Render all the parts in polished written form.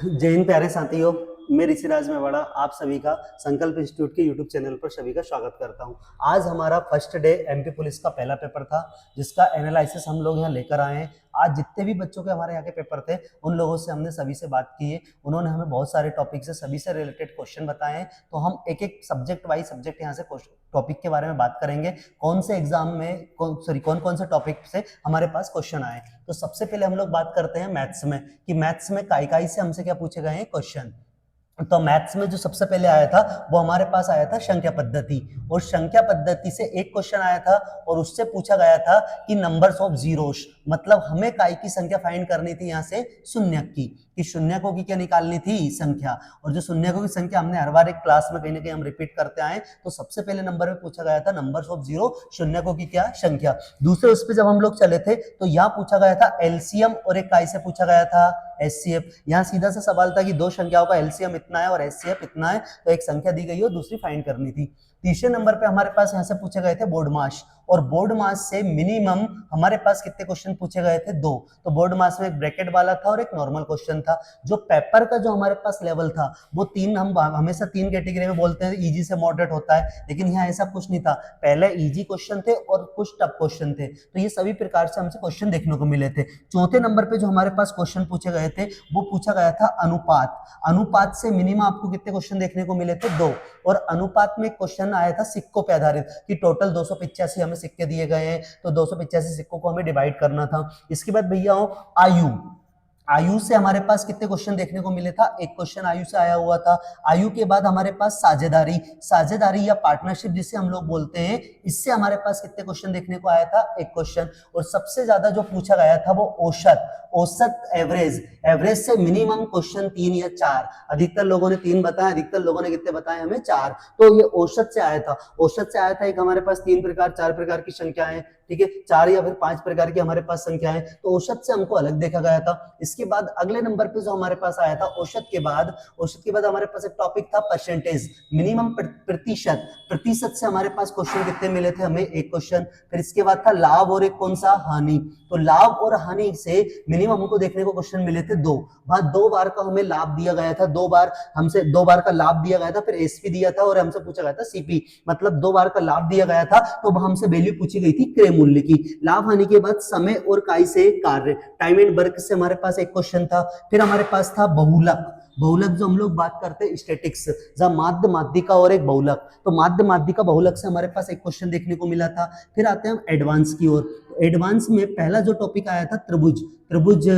जय हिंद प्यारे साथियों। मैं ऋषिराज मेवाड़ा आप सभी का संकल्प इंस्टीट्यूट के यूट्यूब चैनल पर सभी का स्वागत करता हूं। आज हमारा फर्स्ट डे एमपी पुलिस का पहला पेपर था, जिसका एनालिसिस हम लोग यहां लेकर आए हैं। आज जितने भी बच्चों के हमारे यहाँ के पेपर थे, उन लोगों से हमने सभी से बात की है। उन्होंने हमें बहुत सारे टॉपिक से सभी से रिलेटेड क्वेश्चन बताए हैं। तो हम एक एक सब्जेक्ट वाइज सब्जेक्ट यहाँ से टॉपिक के बारे में बात करेंगे, कौन से एग्जाम में कौन कौन से टॉपिक से हमारे पास क्वेश्चन आए। तो सबसे पहले हम लोग बात करते हैं मैथ्स में, कि मैथ्स में काई से हमसे क्या पूछे गए हैं क्वेश्चन। तो मैथ्स में जो सबसे पहले आया था वो हमारे पास आया था संख्या पद्धति, और संख्या पद्धति से एक क्वेश्चन आया था और उससे पूछा गया था कि नंबर्स ऑफ जीरोस, मतलब हमें काई की संख्या फाइंड करनी थी यहाँ से शून्यक की, कि शून्यकों की क्या निकालनी थी संख्या। और जो शून्यकों की संख्या हमने हर बार एक क्लास में कहीं ना कहीं हम रिपीट करते आए। तो सबसे पहले नंबर में पूछा गया था नंबर्स ऑफ जीरो, शून्यकों की क्या संख्या। दूसरे उस पर जब हम लोग चले थे तो यहाँ पूछा गया था एलसीएम, और एक काई से पूछा गया था एचसीएफ। यहाँ सीधा सा सवाल था कि दो संख्याओं का एलसीएम इतना है और एचसीएफ इतना है, तो एक संख्या दी गई हो, दूसरी फाइंड करनी थी। तीसरे नंबर पे हमारे पास यहाँ से पूछे गए थे बोर्ड मास, और बोर्ड मास से मिनिमम हमारे पास कितने क्वेश्चन पूछे गए थे, दो। तो बोर्ड मास में एक ब्रैकेट वाला था और एक नॉर्मल क्वेश्चन था। जो पेपर का जो हमारे पास लेवल था वो तीन, हम हमेशा तीन कैटेगरी में बोलते हैं, इजी से मॉडरेट होता है, लेकिन यहाँ ऐसा कुछ नहीं था। पहले इजी क्वेश्चन थे और कुछ टफ क्वेश्चन थे, तो ये सभी प्रकार से हमसे क्वेश्चन देखने को मिले थे। चौथे नंबर पे जो हमारे पास क्वेश्चन पूछे गए थे वो पूछा गया था अनुपात। अनुपात से मिनिमम आपको कितने क्वेश्चन देखने को मिले थे, दो। और अनुपात में क्वेश्चन आया था सिक्कों पे आधारित, कि टोटल 285 हमें सिक्के दिए गए हैं, तो 285 सिक्कों को हमें डिवाइड करना था। इसके बाद भैया आयु, आयु से हमारे पास कितने क्वेश्चन देखने को मिले था, एक क्वेश्चन आयु से आया हुआ था। आयु के बाद हमारे पास साझेदारी, साझेदारी या पार्टनरशिप जिसे हम लोग बोलते हैं, इससे हमारे पास कितने क्वेश्चन देखने को आया था, एक क्वेश्चन। और सबसे ज्यादा जो पूछा गया था वो औसत, औसत एवरेज, एवरेज से मिनिमम क्वेश्चन 3 या 4। अधिकतर लोगों ने 3 बताया, अधिकतर लोगों ने कितने बताए, हमें 4। तो ये औसत से आया था। औसत से आया था एक हमारे पास 3 प्रकार 4 प्रकार की संख्याएं, ठीक है, 4 या फिर 5 प्रकार की हमारे पास संख्याएं, तो औसत से हमको अलग देखा गया था। इसके बाद अगले नंबर पे जो हमारे पास आया था औसत के बाद, औसत के बाद हमारे पास एक टॉपिक था परसेंटेज, मिनिमम प्रतिशत। प्रतिशत से हमारे पास क्वेश्चन कितने मिले थे, हमें एक क्वेश्चन। फिर इसके बाद था लाभ और एक कौन सा, हानि। तो लाभ और हानि से मिनिमम हमको देखने को क्वेश्चन मिले थे दो। वहां 2 बार का हमें लाभ दिया गया था, 2 बार हमसे 2 बार का लाभ दिया गया था, फिर एसपी दिया था और हमसे पूछा गया था सीपी, मतलब 2 बार का लाभ दिया गया था। तो हमसे वैल्यू पूछी गई थी क्रय मूल्य की। लाभ हानि के बाद समय और काई से कार्य, टाइम एंड वर्क से हमारे पास एक क्वेश्चन था। फिर हमारे पास था बहुलक, बहुलक जो हम लोग बात करते हैं स्टैटिक्स, जहां माध्य माध्यिका और एक बहुलक, तो माध्य माध्यिका बहुलक से हमारे पास एक क्वेश्चन देखने को मिला था। फिर आते हैं हम एडवांस की ओर। एडवांस में पहला जो टॉपिक आया था त्रिभुज, त्रिभुज,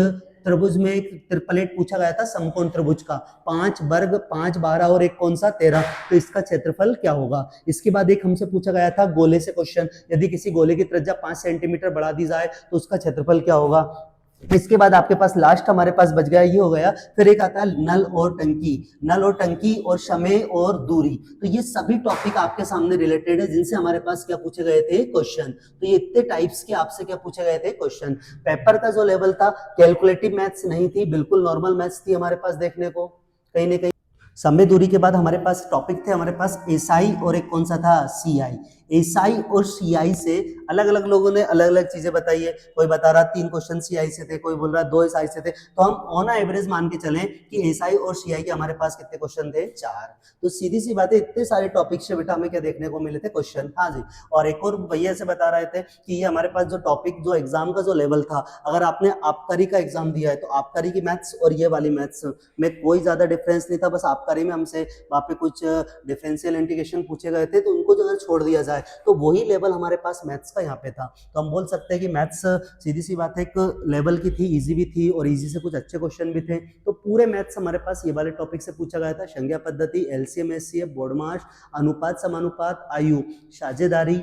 त्रिभुज में एक ट्रिपलेट पूछा गया था समकोण त्रिभुज का, 5 वर्ग 5 12 और एक कौन सा 13, तो इसका क्षेत्रफल क्या होगा। इसके बाद एक हमसे पूछा गया था गोले से क्वेश्चन, यदि किसी गोले की त्रिज्या 5 सेंटीमीटर बढ़ा दी जाए तो उसका क्षेत्रफल क्या होगा। इसके बाद आपके पास लास्ट हमारे पास बच गया, ये हो गया। फिर एक आता है नल और टंकी, नल और टंकी और समय और दूरी। तो ये सभी टॉपिक आपके सामने रिलेटेड है, जिनसे हमारे पास क्या पूछे गए थे क्वेश्चन। तो ये इतने टाइप्स के आपसे क्या पूछे गए थे क्वेश्चन। पेपर का जो लेवल था, कैलकुलेटिव मैथ्स नहीं थी, बिल्कुल नॉर्मल मैथ्स थी हमारे पास देखने को कहीं ना कहीं। समय दूरी के बाद हमारे पास टॉपिक थे हमारे पास एसआई और एक कौन सा था, सीआई। एसआई और सीआई से अलग अलग लोगों ने अलग अलग चीजें बताई है। कोई बता रहा 3 क्वेश्चन सीआई से थे, कोई बोल रहा 2 एसआई से थे। तो हम ऑन एवरेज मान के चलें कि एसआई और सीआई के हमारे पास कितने क्वेश्चन थे, 4। तो सीधी सी बात है, इतने सारे टॉपिक से बेटा हमें क्या देखने को मिले थे, क्वेश्चन। हाँ जी। और एक और भैया से बता रहे थे कि ये हमारे पास जो टॉपिक, जो एग्जाम का जो लेवल था, अगर आपने आबकारी का एग्जाम दिया है तो आबकारी की मैथ्स और ये वाली मैथ्स में कोई ज्यादा डिफरेंस नहीं था। बस आबकारी में हमसे वहां पे कुछ डिफरेंशियल इंटीग्रेशन पूछे गए थे, तो उनको जो अगर छोड़ दिया जाए तो वही लेवल हमारे पास मैथ्स का यहाँ पे था। तो हम बोल सकते हैं कि मैथ्स सीधी सी बात है एक लेवल की थी, इजी भी थी और इजी से कुछ अच्छे क्वेश्चन भी थे। तो पूरे मैथ्स हमारे पास ये वाले टॉपिक से पूछा गया था, संज्ञा पद्धति, एलसीएम एचसीएफ, बोर्ड मास, अनुपात समानुपात, आयु, साझेदारी।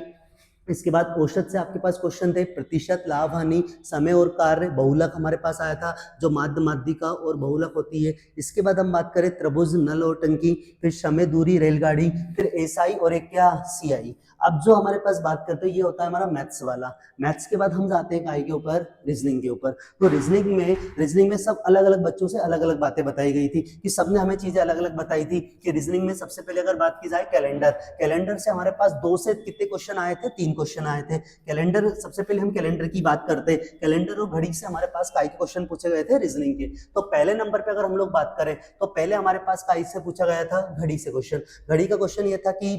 इसके बाद औसत से आपके पास क्वेश्चन थे प्रतिशत, लाभ हानि, समय और कार्य, बहुलक हमारे पास आया था, जो माध्य माध्यिका और बहुलक होती है। इसके बाद हम बात करें त्रिभुज, नल और टंकी, फिर समय दूरी, रेलगाड़ी, फिर एसआई और एक क्या, सीआई। अब जो हमारे पास बात करते हैं ये होता है हमारा मैथ्स वाला। मैथ्स के बाद हम जाते हैं काय के ऊपर, रीजनिंग के ऊपर। तो रीजनिंग में सब अलग अलग बच्चों से अलग अलग बातें बताई गई थी, कि सबने हमें चीजें अलग अलग बताई थी। कि रीजनिंग में सबसे पहले अगर बात की जाए कैलेंडर, कैलेंडर से हमारे पास 2 से कितने क्वेश्चन आए थे, 3 क्वेश्चन आए थे। कैलेंडर, सबसे पहले हम कैलेंडर की बात करते हैं। कैलेंडर और घड़ी से हमारे पास काई के क्वेश्चन पूछे गए थे रीजनिंग के। तो पहले नंबर पे अगर हम लोग बात करें तो पहले हमारे पास काई से पूछा गया था घड़ी से क्वेश्चन। घड़ी का क्वेश्चन ये था कि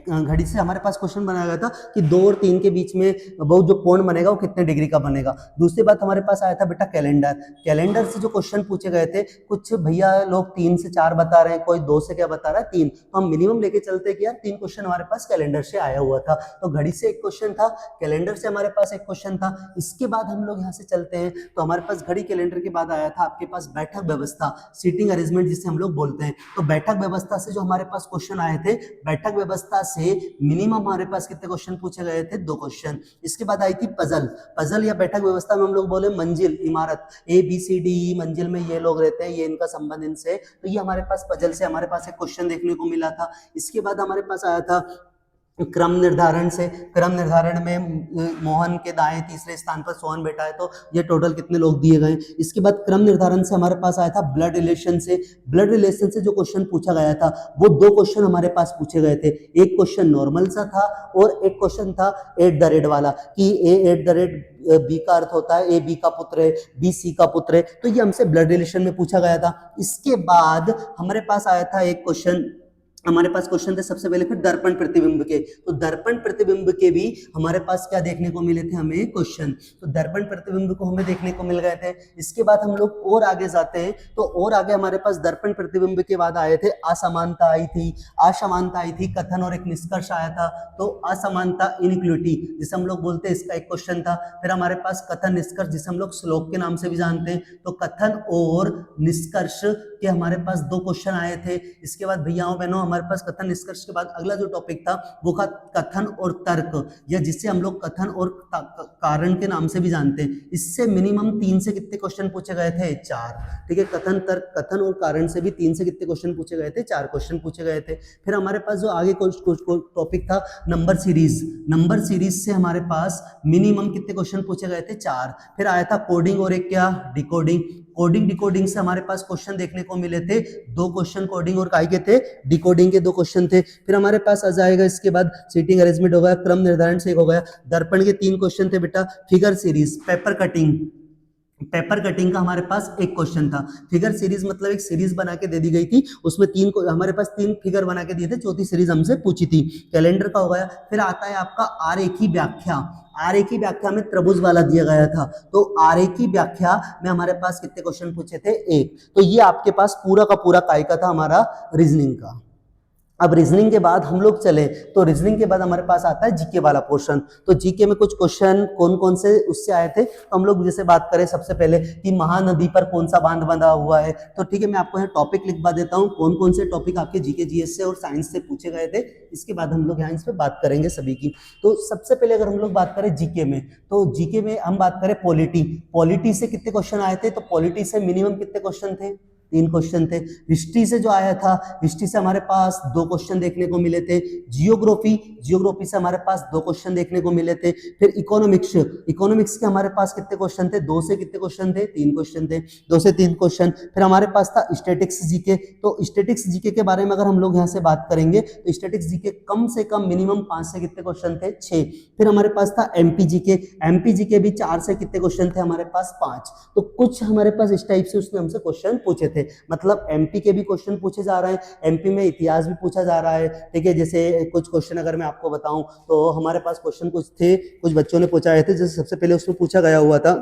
घड़ी से हमारे पास क्वेश्चन बनाया गया था कि 2 और 3 के बीच में वो जो कोण बनेगा वो कितने डिग्री का बनेगा। दूसरी बात हमारे पास आया था बेटा कैलेंडर। कैलेंडर से जो क्वेश्चन पूछे गए थे, कुछ भैया लोग 3 से 4 बता रहे हैं, कोई 2 से क्या बता रहा है 3, तो हम मिनिमम लेके चलते हैं कि यार 3 क्वेश्चन हमारे पास कैलेंडर से आया हुआ था। तो घड़ी से एक क्वेश्चन था, कैलेंडर से हमारे पास एक क्वेश्चन था। इसके बाद हम लोग यहाँ से चलते हैं तो हमारे पास घड़ी कैलेंडर के बाद आया था आपके पास बैठक व्यवस्था, सीटिंग अरेंजमेंट जिसे हम लोग बोलते हैं। तो बैठक व्यवस्था से जो हमारे पास क्वेश्चन आए थे, बैठक व्यवस्था से मिनिमम हमारे पास कितने क्वेश्चन पूछे गए थे, 2 क्वेश्चन। इसके बाद आई थी पजल। पजल या बैठक व्यवस्था में हम लोग बोले मंजिल, इमारत, A B C D E, मंजिल में ये लोग रहते हैं, ये इनका संबंध इनसे, तो ये हमारे पास पजल से हमारे पास एक क्वेश्चन देखने को मिला था। इसके बाद हमारे पास आया था क्रम निर्धारण से। क्रम निर्धारण में मोहन के दाएं तीसरे स्थान पर सोहन बैठा है, तो ये टोटल कितने लोग दिए गए। इसके बाद क्रम निर्धारण से हमारे पास आया था ब्लड रिलेशन से। ब्लड रिलेशन से जो क्वेश्चन पूछा गया था वो 2 क्वेश्चन हमारे पास पूछे गए थे। एक क्वेश्चन नॉर्मल सा था और एक क्वेश्चन था एट द रेट वाला कि ए एट द रेट बी का अर्थ होता है ए बी का पुत्र है, बी सी का पुत्र है, तो ये हमसे ब्लड रिलेशन में पूछा गया था। इसके बाद हमारे पास आया था एक क्वेश्चन, हमारे पास क्वेश्चन थे सबसे पहले फिर दर्पण प्रतिबिंब के। तो दर्पण प्रतिबिंब के भी हमारे पास क्या देखने को मिले थे हमें क्वेश्चन, तो दर्पण प्रतिबिंब को हमें देखने को मिल गए थे। इसके बाद हम लोग और आगे जाते हैं तो और आगे हमारे पास दर्पण प्रतिबिंब के बाद आए थे असमानता आई थी, असमानता आई थी, कथन और एक निष्कर्ष आया था। तो असमानता इनइक्विटी जिसे हम लोग बोलते हैं, इसका एक क्वेश्चन था। फिर हमारे पास कथन निष्कर्ष जिसे हम लोग श्लोक के नाम से भी जानते हैं, तो कथन और निष्कर्ष के हमारे पास 2 क्वेश्चन आए थे। इसके बाद भैयाओं बहनों हमारे पास कथन निष्कर्ष के बाद अगला जो टॉपिक था वो था कथन और तर्क, या जिसे हम लोग कथन और कारण के नाम से भी जानते हैं। इससे मिनिमम 3 से कितने क्वेश्चन पूछे गए थे, 4। ठीक है, कथन तर्क कथन और कारण से भी 3 से कितने क्वेश्चन पूछे गए थे, 4 क्वेश्चन पूछे गए थे। फिर हमारे पास जो आगे टॉपिक था नंबर सीरीज। नंबर सीरीज से हमारे पास मिनिमम कितने क्वेश्चन पूछे गए थे, 4। फिर आया था कोडिंग और एक क्या, डिकोडिंग। कोडिंग डिकोडिंग से हमारे पास क्वेश्चन देखने को मिले थे, 2 क्वेश्चन कोडिंग और काय के थे, डिकोडिंग के 2 क्वेश्चन थे। फिर हमारे पास आ जाएगा इसके बाद सीटिंग अरेंजमेंट हो गया, क्रम निर्धारण से एक हो गया, दर्पण के 3 क्वेश्चन थे बेटा, figure series, paper cutting. Paper cutting का हमारे पास एक क्वेश्चन था। फिगर सीरीज मतलब एक सीरीज बना के दे दी गई थी, उसमें हमारे पास 3 फिगर बना के दिए थे, चौथी सीरीज हमसे पूछी थी। कैलेंडर का हो गया। फिर आता है आपका आरेखी व्याख्या। आरेखी व्याख्या में त्रिभुज वाला दिया गया था, तो आरेखी व्याख्या में हमारे पास कितने क्वेश्चन पूछे थे, 1। तो ये आपके पास पूरा का पूरा काय का था हमारा रीजनिंग का। अब रीजनिंग के बाद हम लोग चले तो रीजनिंग के बाद हमारे पास आता है जीके वाला पोर्शन। तो जीके में कुछ क्वेश्चन कौन कौन से उससे आए थे, तो हम लोग जैसे बात करें सबसे पहले कि महानदी पर कौन सा बांध बंधा हुआ है, तो ठीक है मैं आपको यहाँ टॉपिक लिखवा देता हूँ कौन कौन से टॉपिक आपके जीके जीएस से और साइंस से पूछे गए थे। इसके बाद हम लोग यहाँ इस पर बात करेंगे सभी की। तो सबसे पहले अगर हम लोग बात करें जीके में, तो जीके में हम बात करें पॉलिटी। पॉलिटी से कितने क्वेश्चन आए थे, तो पॉलिटी से मिनिमम कितने क्वेश्चन थे, 3 क्वेश्चन थे। हिस्ट्री से जो आया था, हिस्ट्री से हमारे पास 2 क्वेश्चन देखने को मिले थे। जियोग्राफी से हमारे पास 2 क्वेश्चन देखने को मिले थे। फिर इकोनॉमिक्स के हमारे पास कितने क्वेश्चन थे, 2 से कितने क्वेश्चन थे, 3 क्वेश्चन थे, 2 से 3 क्वेश्चन। फिर हमारे पास था स्टैटिक्स जीके। तो स्टैटिक्स जीके के बारे में अगर हम लोग यहाँ से बात करेंगे तो स्टैटिक्स जीके कम से कम मिनिमम 5 से कितने क्वेश्चन थे, 6। फिर हमारे पास था एमपी जीके भी 4 से कितने क्वेश्चन थे हमारे पास, 5। तो कुछ हमारे पास इस टाइप से उसने हमसे क्वेश्चन पूछे थे। मतलब एमपी के भी क्वेश्चन पूछे जा रहे हैं, एमपी में इतिहास भी पूछा जा रहा है। ठीक है, जैसे कुछ क्वेश्चन अगर मैं आपको बताऊं तो हमारे पास क्वेश्चन कुछ थे, कुछ बच्चों ने पूछा थे। जैसे सबसे पहले उसमें पूछा गया हुआ था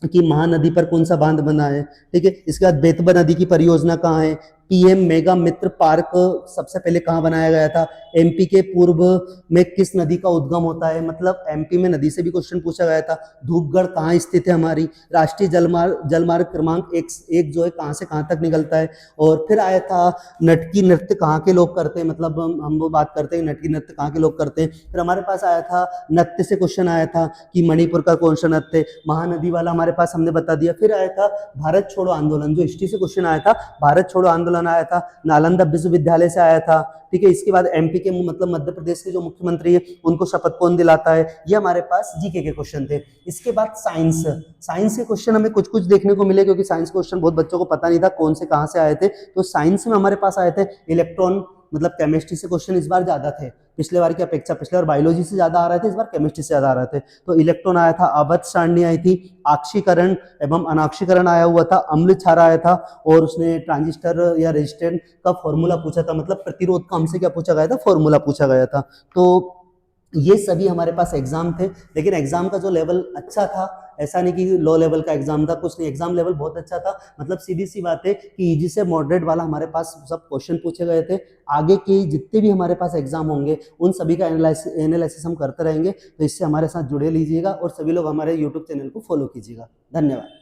कि महानदी पर कौन सा बांध बना है। ठीक है, इसके बाद बेतवा नदी की परियोजना कहाँ है, पीएम मेगा मित्र पार्क सबसे पहले कहाँ बनाया गया था, एमपी के पूर्व में किस नदी का उद्गम होता है, मतलब एमपी में नदी से भी क्वेश्चन पूछा गया था। धूपगढ़ कहाँ स्थित है हमारी, राष्ट्रीय जलमार्ग क्रमांक 1 जो है कहाँ से कहाँ तक निकलता है। और फिर आया था नटकी नृत्य कहाँ के लोग करते हैं, मतलब हम वो बात करते हैं नटकी नृत्य कहाँ के लोग करते हैं। फिर हमारे पास आया था नृत्य से क्वेश्चन आया था कि मणिपुर का कौन सा नृत्य, महानदी वाला हमारे पास हमने बता दिया। फिर आया था भारत छोड़ो आंदोलन, जो हिस्ट्री से क्वेश्चन आया था, भारत छोड़ो आंदोलन आया था, नालंदा विश्वविद्यालय से आया था। ठीक है, इसके बाद एमपी के मतलब मध्य प्रदेश के जो मुख्यमंत्री है उनको शपथ कौन दिलाता है, ये हमारे पास जीके के क्वेश्चन थे। इसके बाद साइंस के क्वेश्चन हमें कुछ कुछ देखने को मिले, क्योंकि साइंस क्वेश्चन बहुत बच्चों को पता नहीं था कौन से कहाँ से आए थे। तो साइंस में हमारे पास आए थे इलेक्ट्रॉन, मतलब केमिस्ट्री से क्वेश्चन इस बार ज्यादा थे। पिछले बार की अपेक्षा। पिछले बार बायोलॉजी से ज़्यादा आ रहे थे, इस बार केमिस्ट्री से ज़्यादा आ रहे थे। तो इलेक्ट्रॉन आया था, आवर्त सारणी आई थी, आक्षीकरण एवं अनाक्षीकरण आया हुआ था, अम्ल क्षार आया था, और उसने ट्रांजिस्टर या रेजिस्टेंस का फॉर्मूला पूछा था, मतलब प्रतिरोध का हमसे क्या पूछा गया था, फॉर्मूला पूछा गया था। तो ये सभी हमारे पास एग्जाम थे, लेकिन एग्जाम का जो लेवल अच्छा था, ऐसा नहीं कि लो लेवल का एग्जाम था, कुछ नहीं, एग्जाम लेवल बहुत अच्छा था। मतलब सीधी सी बात है कि इजी से मॉडरेट वाला हमारे पास सब क्वेश्चन पूछे गए थे। आगे के जितने भी हमारे पास एग्जाम होंगे उन सभी का एनालिसिस हम करते रहेंगे, तो इससे हमारे साथ जुड़े लीजिएगा और सभी लोग हमारे यूट्यूब चैनल को फॉलो कीजिएगा। धन्यवाद।